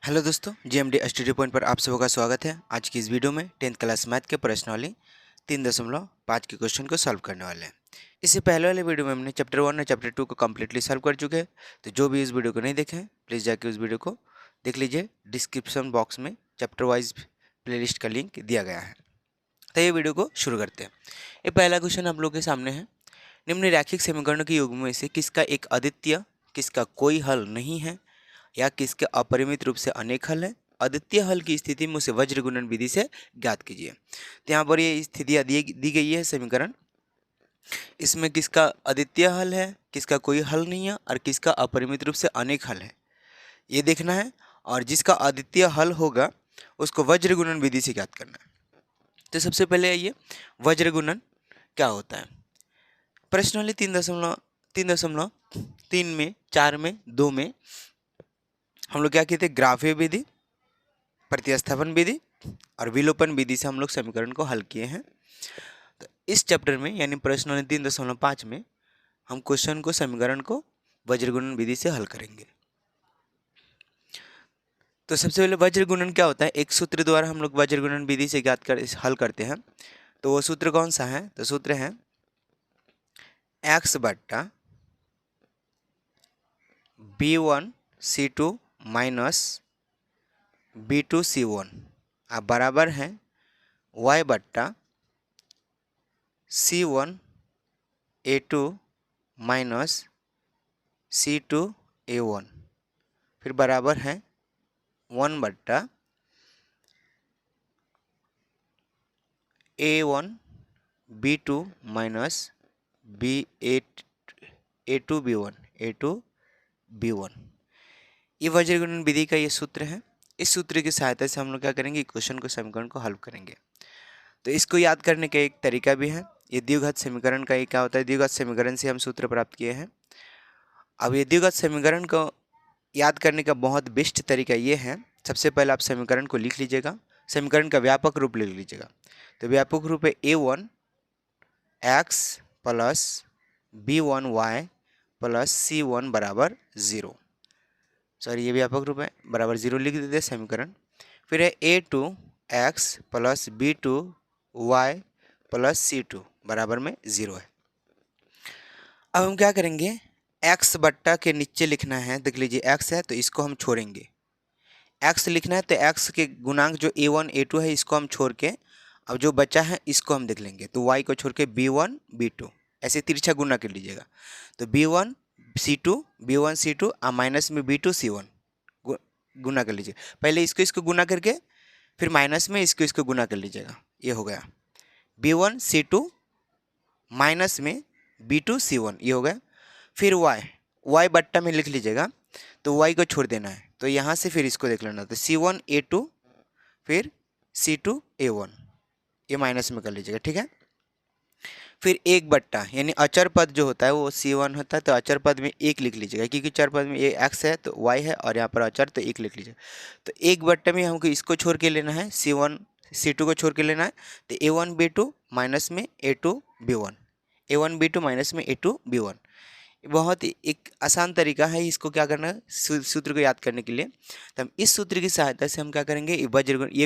Hello दोस्तों, GMD study point पर आप सबका स्वागत है। आज की इस वीडियो में 10th क्लास मैथ के प्रश्नावली 3.5 के क्वेश्चन को सॉल्व करने वाले हैं। इससे पहले वाले वीडियो में हमने चैप्टर 1 और चैप्टर 2 को कम्प्लीटली सॉल्व कर चुके हैं। तो जो भी इस वीडियो को नहीं देखे हैं प्लीज़ जाके उस वीडियो को देख लीजिए। डिस्क्रिप्शन बॉक्स में चैप्टर वाइज प्लेलिस्ट का लिंक दिया गया है। तो ये वीडियो को शुरू करते हैं। ये पहला क्वेश्चन आप लोग के सामने है। निम्न रैखिक समीकरणों के युग्म में से किसका एक अद्वितीय, किसका कोई हल नहीं है या किसके अपरिमित रूप से अनेक हल है। अद्वितीय हल की स्थिति में उसे वज्र गुणन विधि से ज्ञात कीजिए। तो यहाँ पर ये स्थितियाँ दी गई है समीकरण। इसमें किसका अद्वितीय हल है, किसका कोई हल नहीं है और किसका अपरिमित रूप से अनेक हल है, ये देखना है। और जिसका अद्वितीय हल होगा उसको वज्र गुणन विधि से ज्ञात करना है। तो सबसे पहले आइए, वज्र गुणन क्या होता है। प्रश्नावली 3.3 में, 4 में, 2 में हम लोग क्या किए थे, ग्राफीय विधि, प्रतिस्थापन विधि और विलोपन विधि से हम लोग समीकरण को हल किए हैं। तो इस चैप्टर में यानी प्रश्न 3.5 में हम क्वेश्चन को, समीकरण को वज्र गुणन विधि से हल करेंगे। तो सबसे पहले वज्र गुणन क्या होता है, एक सूत्र द्वारा हम लोग वज्र गुणन विधि से हल करते हैं। तो वो सूत्र कौन सा है, तो सूत्र है x बट्टा b1c2 माइनस b2c1 अब बराबर है y बट्टा c1a2 माइनस c2a1 फिर बराबर है 1 बट्टा a1 b2 minus a2 b1 ये वज्र गुणन विधि का ये सूत्र है। इस सूत्र की सहायता से हम लोग क्या करेंगे, क्वेश्चन को, समीकरण को हल करेंगे। तो इसको याद करने का एक तरीका भी है। ये द्विघात समीकरण का ये क्या होता है, द्विघात समीकरण से हम सूत्र प्राप्त किए हैं। अब ये द्विघात समीकरण को याद करने का बहुत बेस्ट तरीका ये है, सबसे पहले आप समीकरण को लिख लीजिएगा, समीकरण का व्यापक रूप लिख लीजिएगा। तो व्यापक रूप है a1 x plus b1 y plus c1 बराबर 0। सॉरी, ये व्यापक रूप है, बराबर 0 लिख देते हैं समीकरण। फिर है a2 x plus b2 y plus c2 बराबर में 0 है। अब हम क्या करेंगे, x बट्टा के नीचे लिखना है। देख लीजिए x है तो इसको हम छोड़ेंगे, x लिखना है तो x के गुणांक जो a1 a2 है इसको हम छोड़ के अब जो बचा है इसको हम देख लेंगे। तो y को छोड़ के b1 b2 ऐसे तिरछा गुना कर लीजिएगा। तो b1 c2 और माइनस में b2 c1 गुना कर लीजिए। पहले इसको गुना करके फिर माइनस में इसको गुना कर लीजिएगा। ये हो गया b1 c2 माइनस में b2 c1, ये हो गया। फिर y बट्टा में लिख लीजिएगा, तो y को छोड़ देना है। तो यहाँ से फिर इसको देख लेना, तो c1 a2 फिर c2 a1, ये माइनस में कर लीजिएगा, ठीक है। फिर एक बट्टा यानी अचर पद जो होता है वो c1 होता है, तो अचर पद में 1 लिख लीजिएगा, क्योंकि चर पद में ये x है तो y है और यहाँ पर अचर तो 1 लिख लीजिएगा। तो एक बट्टे में हमको इसको छोड़ के लेना है, c1 c2 को छोड़ के लेना है। तो a1 b2 माइनस में a2 b1, a1 b2 minus में a2 b1। बहुत ही एक आसान तरीका है इसको क्या करना है, सूत्र को याद करने के लिए। तो हम इस सूत्र की सहायता से हम क्या करेंगे, ये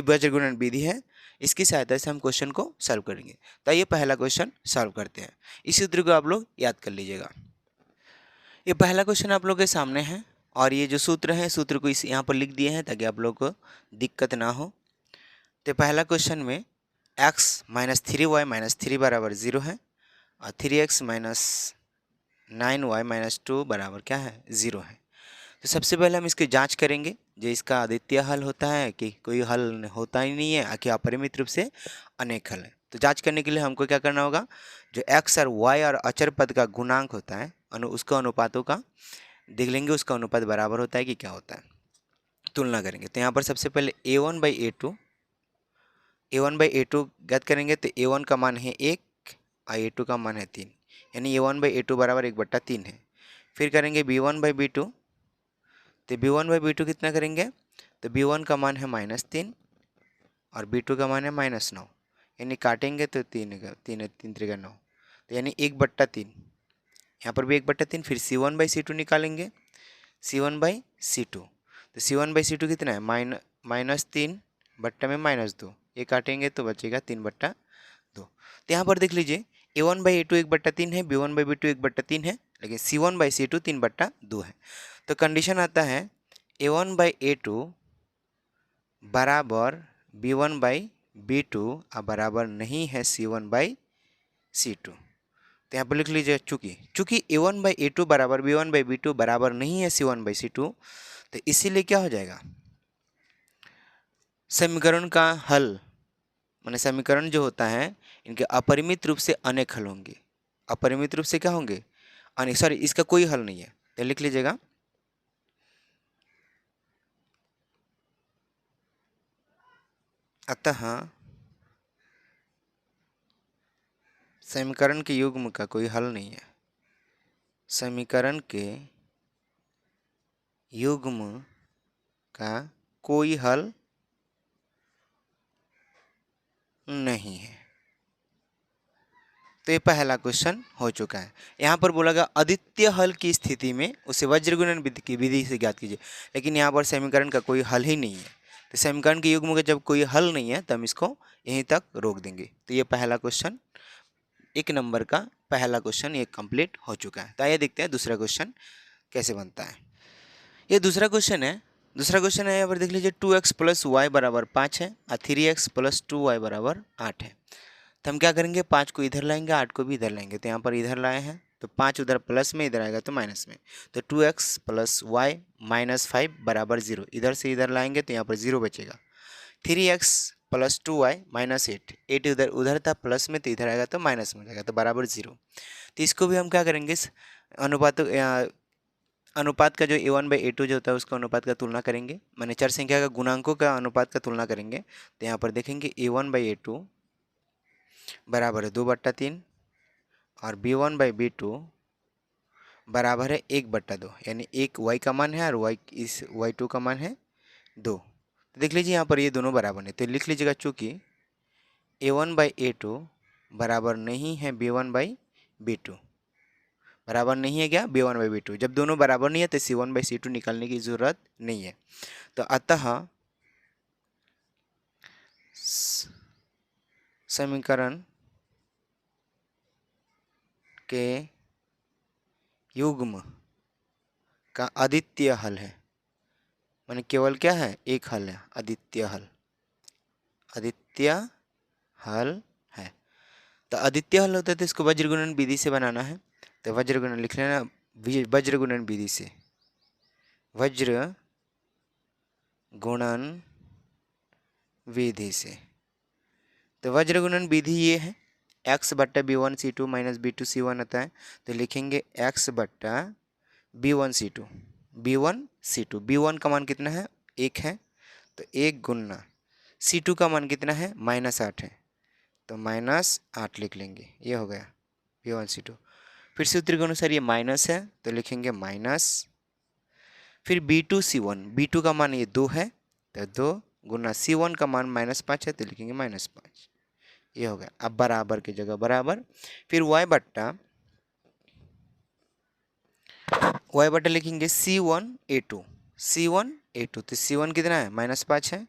वज्र गुणन विधि है, इसकी सहायता से हम क्वेश्चन को सॉल्व करेंगे। तो ये पहला क्वेश्चन सॉल्व करते हैं। इस सूत्र को आप लोग याद कर लीजिएगा। ये पहला क्वेश्चन आप लोग के सामने है और ये जो सूत्र है, सूत्र को इस यहाँ पर लिख दिए हैं ताकि आप लोग को दिक्कत ना हो। तो पहला क्वेश्चन में x माइनस 3y माइनस 3 बराबर 0 है और 3x माइनस 9y माइनस 2 बराबर क्या है, 0 है। तो सबसे पहले हम इसकी जांच करेंगे, जो इसका अद्वितीय हल होता है कि कोई हल होता ही नहीं है, कि अपरिमित रूप से अनेक हल है। तो जांच करने के लिए हमको क्या करना होगा, जो x और y और अचर पद का गुणांक होता है उसका अनुपातों का देख लेंगे, उसका अनुपात बराबर होता है कि क्या होता है, तुलना करेंगे। तो यहाँ पर सबसे पहले a1 बाई a2 ज्ञात करेंगे। तो a1 का मान है 1 और a2 का मान है 3, यानी a1 बाई a2 बराबर 1/3 है। फिर करेंगे b1 बाई b2, तो b1 बाई b2 कितना करेंगे, तो b1 का मान है -3 और b2 का मान है -9, यानी काटेंगे तो 3 9, तो यानी 1/3। यहाँ पर भी 1/3। फिर c1 बाई c2 निकालेंगे, c1 बाई c2, तो C1/C2 कितना है -3/2, ये काटेंगे तो बचेगा 3/2। तो यहाँ पर देख लीजिए A1/A2 1/3 है, B1/B2 1/3 है, लेकिन C1/C2 3/2 है। तो कंडीशन आता है A1/A2 बराबर B1/B2 और बराबर नहीं है C1/C2। तो यहाँ पर लिख लीजिए चूंकि A1/A2 बराबर B1/B2 बराबर नहीं है C1/C2, तो इसीलिए क्या हो जाएगा, समीकरण का हल माने समीकरण जो होता है इनके अपरिमित रूप से अनेक हल होंगे। अपरिमित रूप से क्या होंगे, अनेक, सॉरी इसका कोई हल नहीं है, तो लिख लीजिएगा अतः समीकरण के युग्म का कोई हल नहीं है। समीकरण के युग्म का कोई हल नहीं है। तो ये पहला क्वेश्चन हो चुका है। यहाँ पर बोला गया अद्वितीय हल की स्थिति में उसे वज्रगुणन विधि की विधि से ज्ञात कीजिए, लेकिन यहाँ पर समीकरण का कोई हल ही नहीं है। तो समीकरण के युग्म का जब कोई हल नहीं है तो हम इसको यहीं तक रोक देंगे। तो ये पहला क्वेश्चन, 1 नंबर का पहला क्वेश्चन ये कंप्लीट हो चुका है। तो आइए देखते हैं दूसरा क्वेश्चन कैसे बनता है। ये दूसरा क्वेश्चन है। यहाँ पर देख लीजिए 2x + y बराबर 5 है और 3x + 2y बराबर 8 है। तो हम क्या करेंगे, 5 को इधर लाएंगे, 8 को भी इधर लाएंगे। तो यहाँ पर इधर लाए हैं तो 5 उधर प्लस में, इधर आएगा तो माइनस में। तो 2x + y - 5 बराबर 0, इधर से इधर लाएंगे तो यहाँ पर 0 बचेगा। 3x + 2y - 8, 8 उधर उधर था प्लस में, तो इधर आएगा तो माइनस में जाएगा, तो बराबर 0। तो इसको भी हम क्या करेंगे, अनुपात का जो A1/A2 जो होता है उसका अनुपात का तुलना करेंगे, माने चर संख्या का गुणांकों का अनुपात का तुलना करेंगे। तो यहाँ पर देखेंगे A1/A2 बराबर है 2/3 और B1/B2 बराबर है 1/2, यानी एक y का मान है और इस y2 का मान है 2। तो देख लीजिए यहाँ पर ये दोनों बराबर है, तो लिख लीजिएगा चूँकि A1/A2 बराबर नहीं है B1/B2, बराबर नहीं है क्या, B1/B2। जब दोनों बराबर नहीं है तो C1/C2 निकालने की जरूरत नहीं है। तो अतः समीकरण के युग्म का अद्वितीय हल है, माने केवल क्या है, एक हल है, अद्वितीय हल, अद्वितीय हल है। तो अद्वितीय हल होता है तो इसको वज्रगुणन विधि से बनाना है। तो वज्रगुणन लिख लेना, वज्रगुणन विधि से, वज्र गुणन विधि से। तो वज्रगुणन विधि ये है, x/B1C2 - B2C1 आता है। तो लिखेंगे x/B1C2, B1C2, B1 का मान कितना है, 1 है, तो 1 गुना C2 का मान कितना है, -8 है, तो -8 लिख लेंगे, ये हो गया B1C2। फिर सूत्र के अनुसार ये माइनस है तो लिखेंगे माइनस, फिर B2C1, B2 का मान ये 2 है, तो 2 गुना C1 का मान -5 है, तो लिखेंगे -5, ये हो गया। अब बराबर की जगह बराबर, फिर y बट्टा लिखेंगे C1A2, C1A2, तो C1 कितना है, -5 है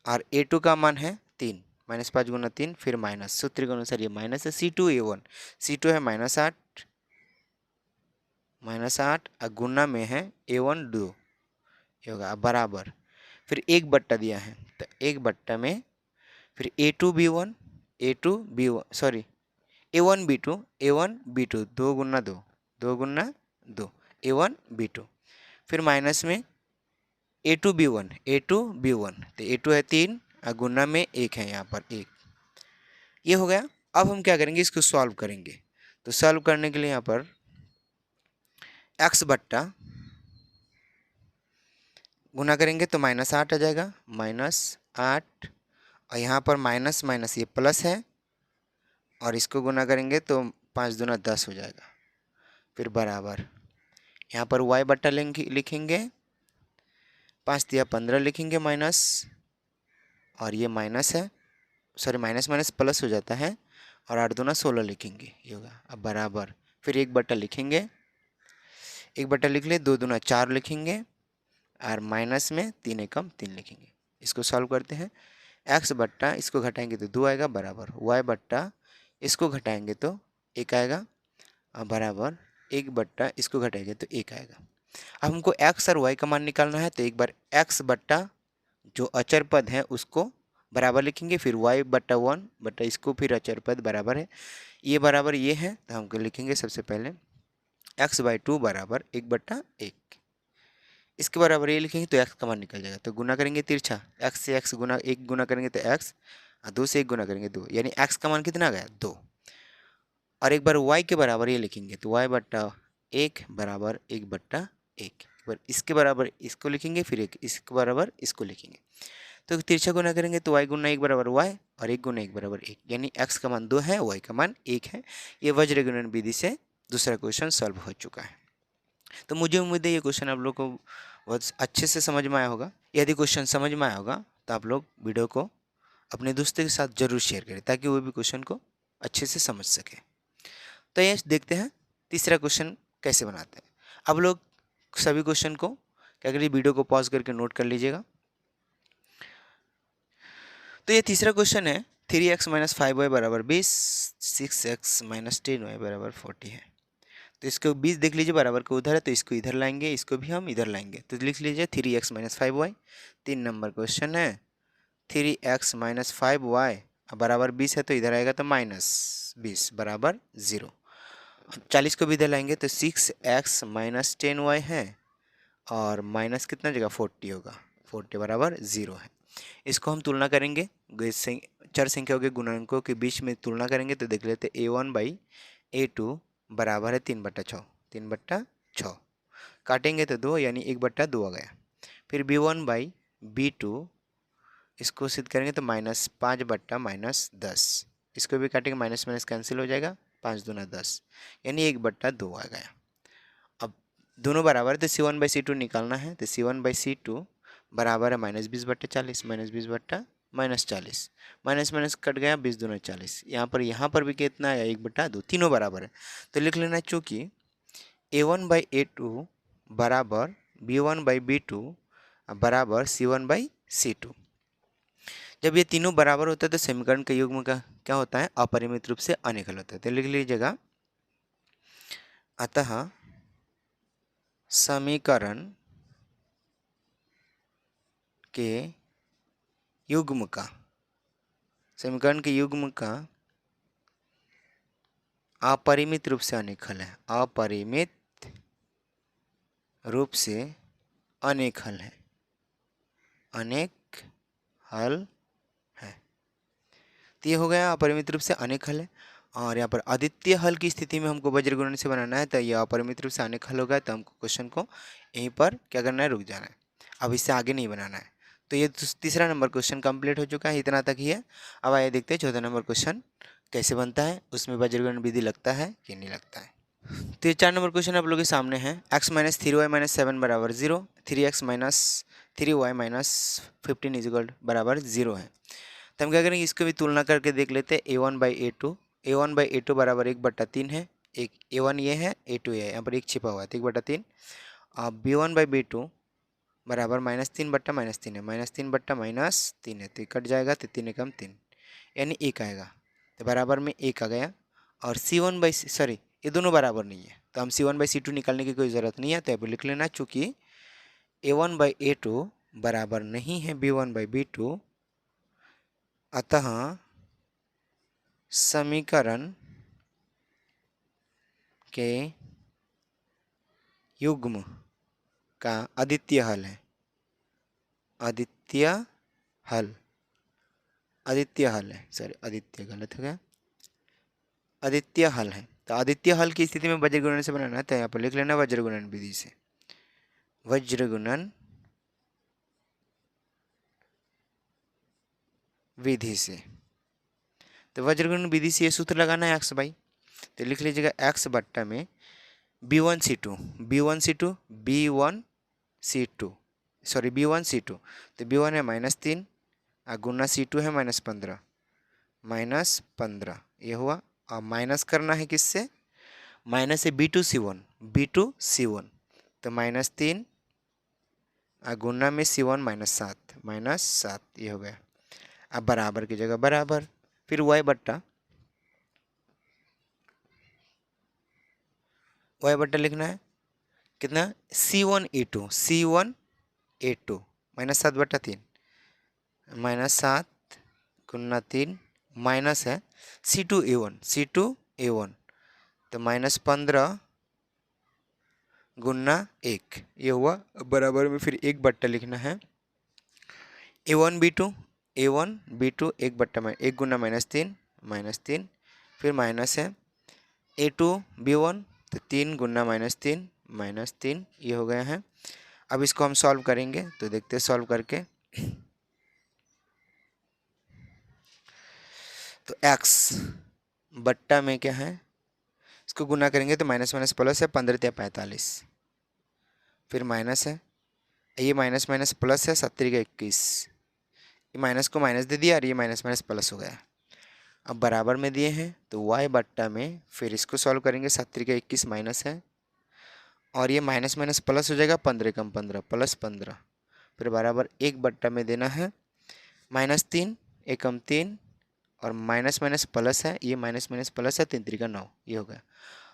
और A2 का मान है 3, -5 गुना 3 फिर माइनस, सूत्र के अनुसार ये माइनस है। C2A1, C2 है -8 और गुना में है A1 2, ये होगा। अब बराबर, फिर 1 बट्टा दिया है तो 1 बट्टा में फिर A1 B2 2 गुना 2, 2 गुना 2 A1 B2, फिर माइनस में A2 B1, तो A2 है 3 और गुना में 1 है, यहाँ पर 1, ये हो गया। अब हम क्या करेंगे, इसको सॉल्व करेंगे। तो सॉल्व करने के लिए यहाँ पर x बट्टा गुना करेंगे तो -8 आ जाएगा, -8, और यहाँ पर माइनस माइनस ये प्लस है और इसको गुना करेंगे तो 5 दूना 10 हो जाएगा, फिर बराबर, यहाँ पर y बट्टा लिखेंगे, 5 दिया 15 लिखेंगे माइनस, और ये माइनस है, सॉरी माइनस माइनस प्लस हो जाता है, और 8 दूना 16 लिखेंगे, ये होगा। अब बराबर, फिर 1 बट्टा लिखेंगे, 1 बट्टा लिख ले, 2 दूना 4 लिखेंगे, और माइनस में 3 एकम 3 लिखेंगे। इसको सॉल्व करते हैं। x बट्टा इसको घटाएंगे तो 2 आएगा बराबर y बट्टा इसको घटाएंगे तो 1 आएगा बराबर 1 बट्टा इसको घटाएंगे तो 1 आएगा। अब हमको x और y का मान निकालना है, तो एक बार x बट्टा जो अचर पद है उसको बराबर लिखेंगे, फिर y बट्टा 1 बट्टा इसको फिर अचर पद बराबर है, ये बराबर ये है, तो हमको लिखेंगे सबसे पहले x/2 बराबर 1 बट्टा 1। इसके बराबर ये लिखेंगे तो x का मान निकल जाएगा, तो गुना करेंगे तिरछा, x से x गुना 1 गुना करेंगे तो x, 2 से 1 गुना करेंगे 2, यानी x का मान कितना आ गया 2। और एक बार y के बराबर ये लिखेंगे तो y बट्टा 1 बराबर 1 बट्टा 1। एक बार इसके बराबर इसको लिखेंगे, फिर एक इसके बराबर इसको लिखेंगे, तो तिरछा गुना करेंगे तो y गुना 1 बराबर y और 1 गुना 1 बराबर 1, यानी x का मान 2 है, y का मान 1 है। ये वज्र गुणन विधि से दूसरा क्वेश्चन सॉल्व हो चुका है। तो मुझे उम्मीद है ये क्वेश्चन आप लोग को बहुत अच्छे से समझ में आया होगा। यदि क्वेश्चन समझ में आया होगा तो आप लोग वीडियो को अपने दोस्तों के साथ जरूर शेयर करें, ताकि वो भी क्वेश्चन को अच्छे से समझ सके। तो ये देखते हैं तीसरा क्वेश्चन कैसे बनाते हैं। आप लोग सभी क्वेश्चन को क्या करिए, वीडियो को पॉज करके नोट कर लीजिएगा। तो ये तीसरा क्वेश्चन है 3x - 5y बराबर 20, 6x - 10y बराबर 40 है। तो इसको 20 देख लीजिए बराबर को उधर है, तो इसको इधर लाएंगे, इसको भी हम इधर लाएंगे, तो लिख लीजिए 3x - 5y। 3 नंबर क्वेश्चन है 3x - 5y बराबर 20 है, तो इधर आएगा तो -20 बराबर 0। 40 को भी इधर लाएंगे तो 6x - 10y है, और माइनस कितना जगह 40 होगा, 40 बराबर 0 है। इसको हम तुलना करेंगे, चर संख्याओं के गुणांकों के बीच में तुलना करेंगे, तो देख लेते a1/a2 बराबर है 3/6, 3/6 काटेंगे तो 2, यानी 1/2 आ गया। फिर b1/b2 इसको सिद्ध करेंगे तो -5/-10, इसको भी काटेंगे, माइनस माइनस कैंसिल हो जाएगा, 5 दूना 10, यानी 1/2 आ गया। अब दोनों बराबर है तो c1/c2 निकालना है, तो c1/c2 बराबर है -20/40, -20/-40, माइनस माइनस कट गया, 20 दूना 40, यहाँ पर भी कितना आया 1/2, तीनों बराबर है, तो लिख लेना चूँकि a1/a2 बराबर b1/b2 बराबर c1/c2। जब ये तीनों बराबर होता है तो समीकरण के युग्म का क्या होता है, अपरिमित रूप से अनेक हल होता है, तो लिख लीजिएगा अतः समीकरण के युग्म का, समीकरण के युग्म का अपरिमित रूप से अनेक हल है, अपरिमित रूप से अनेक हल है, अनेक हल है। तो ये हो गया अपरिमित रूप से अनेक हल है। और यहाँ पर अद्वितीय हल की स्थिति में हमको वज्र गुणन से बनाना है, तो ये अपरिमित रूप से अनेक हल होगा, तो हमको क्वेश्चन को यहीं पर क्या करना है, रुक जाना है, अब इससे आगे नहीं बनाना है। तो ये तीसरा नंबर क्वेश्चन कंप्लीट हो चुका है, इतना तक ही है। अब आइए देखते हैं चौथा नंबर क्वेश्चन कैसे बनता है, उसमें वज्र गुणन विधि लगता है कि नहीं लगता है। तो ये 4 नंबर क्वेश्चन आप लोगों के सामने है, x - 3y - 7 बराबर 0, 3x - 3y - 15 बराबर 0 है। तो हम क्या करेंगे, इसको भी तुलना करके देख लेते हैं। a1/a2 बराबर 1/3 है, एक a1 ये है, a2 ये है, यहाँ पर एक छिपा हुआ है, तो 1/3। अब b1/b2 बराबर -3/-3 है, -3/-3 है, तो कट जाएगा, तो 3 एकम 3, यानी 1 आएगा, तो बराबर में 1 आ गया। और सॉरी ये दोनों बराबर नहीं है, तो हम c1/c2 निकालने की कोई ज़रूरत नहीं है, तो यहाँ पर लिख लेना चूँकि a1/a2 बराबर नहीं है b1/b2, अतः समीकरण के युग्म का अद्वितीय हल है, अद्वितीय हल है, सॉरी अद्वितीय गलत हो गया, अद्वितीय हल है। तो अद्वितीय हल की स्थिति में वज्र गुणन से बनाना है, तो यहाँ पर लिख लेना वज्र गुणन विधि से, वज्र गुणन विधि से। तो वज्र गुणन विधि से ये सूत्र लगाना है x/, तो लिख लीजिएगा x बट्टा में b1c2 सॉरी b1c2, तो b1 है -3 और गुना c2 है -15, ये हुआ। अब माइनस करना है किससे, माइनस है b2c1, तो -3 गुना में C1 -7 ये हो गया। अब बराबर की जगह बराबर, फिर y बट्टा लिखना है कितना, C1A2 -7/3 -7 गुना 3 माइनस है C2A1 तो -15 गुना 1 ये हुआ। बराबर में फिर 1/, लिखना है A1 B2 1 गुना -3 फिर माइनस है A2 B1 तो 3 गुना -3 ये हो गया है। अब इसको हम सॉल्व करेंगे तो देखते हैं सॉल्व करके। तो x बट्टा में क्या है, इसको गुना करेंगे तो माइनस माइनस प्लस है, 15 × 45 फिर माइनस है, ये माइनस माइनस प्लस है, 70 × 21 ये माइनस को माइनस दे दिया और ये माइनस माइनस प्लस हो गया। अब बराबर में दिए हैं तो y बट्टा में फिर इसको सॉल्व करेंगे, 70 × 21 माइनस है और ये माइनस माइनस प्लस हो जाएगा, 15 × 15 +15 फिर बराबर 1/, में देना है -3 एकम 3 और माइनस माइनस प्लस है, ये माइनस माइनस प्लस है, 3 × 3 = 9 ये हो गया।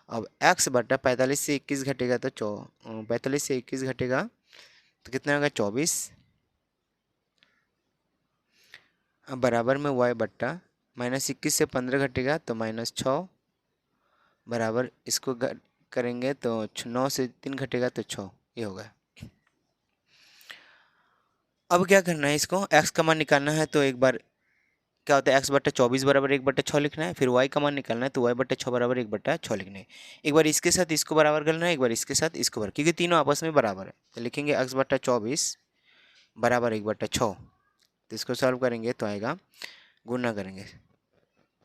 अब x बट्टा 45 से 21 घटेगा तो 45 से 21 घटेगा तो कितना होगा 24। अब बराबर में y बट्टा -21 से 15 घटेगा तो -6 बराबर इसको करेंगे तो 9 से 3 घटेगा तो 6 ये होगा। अब क्या करना है, इसको x का मान निकालना है तो एक बार क्या होता है x बट्टा 24 बराबर 1/6 लिखना है, फिर y का मान निकालना है तो y बट्टा 6 बराबर 1/6 लिखना है। एक बार इसके साथ इसको बराबर करना है, एक बार इसके साथ इसको बराबर, क्योंकि तीनों आपस में बराबर है तो लिखेंगे x बट्टा 24 बराबर 1/6। तो इसको सॉल्व करेंगे तो आएगा, गुना करेंगे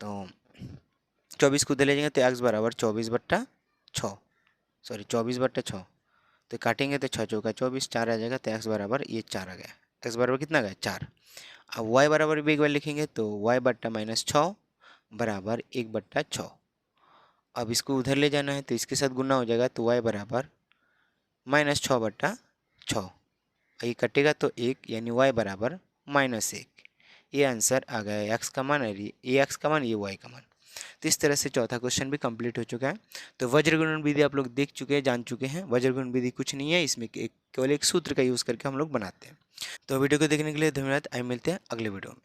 तो 24 को उधर ले जाएंगे तो x बराबर 24/6 सॉरी 24/6 तो काटेंगे तो 6 चौका 24 4 आ जाएगा तो x बराबर ये 4 आ गया। x बराबर कितना गया 4। अब y बराबर भी एक बार लिखेंगे तो y बट्टा -6 बराबर 1/6। अब इसको उधर ले जाना है तो इसके साथ गुना हो जाएगा तो y बराबर -6/6 ये कटेगा तो 1 यानी y बराबर -1। ये आंसर आ गया x का मान, ये x का मान ये y का मान। तो इस तरह से चौथा क्वेश्चन भी कंप्लीट हो चुका है। तो वज्रगुणन विधि आप लोग देख चुके हैं, जान चुके हैं। वज्रगुणन विधि कुछ नहीं है, इसमें केवल एक सूत्र का यूज़ करके हम लोग बनाते हैं। तो वीडियो को देखने के लिए धन्यवाद। आइए मिलते हैं अगले वीडियो में।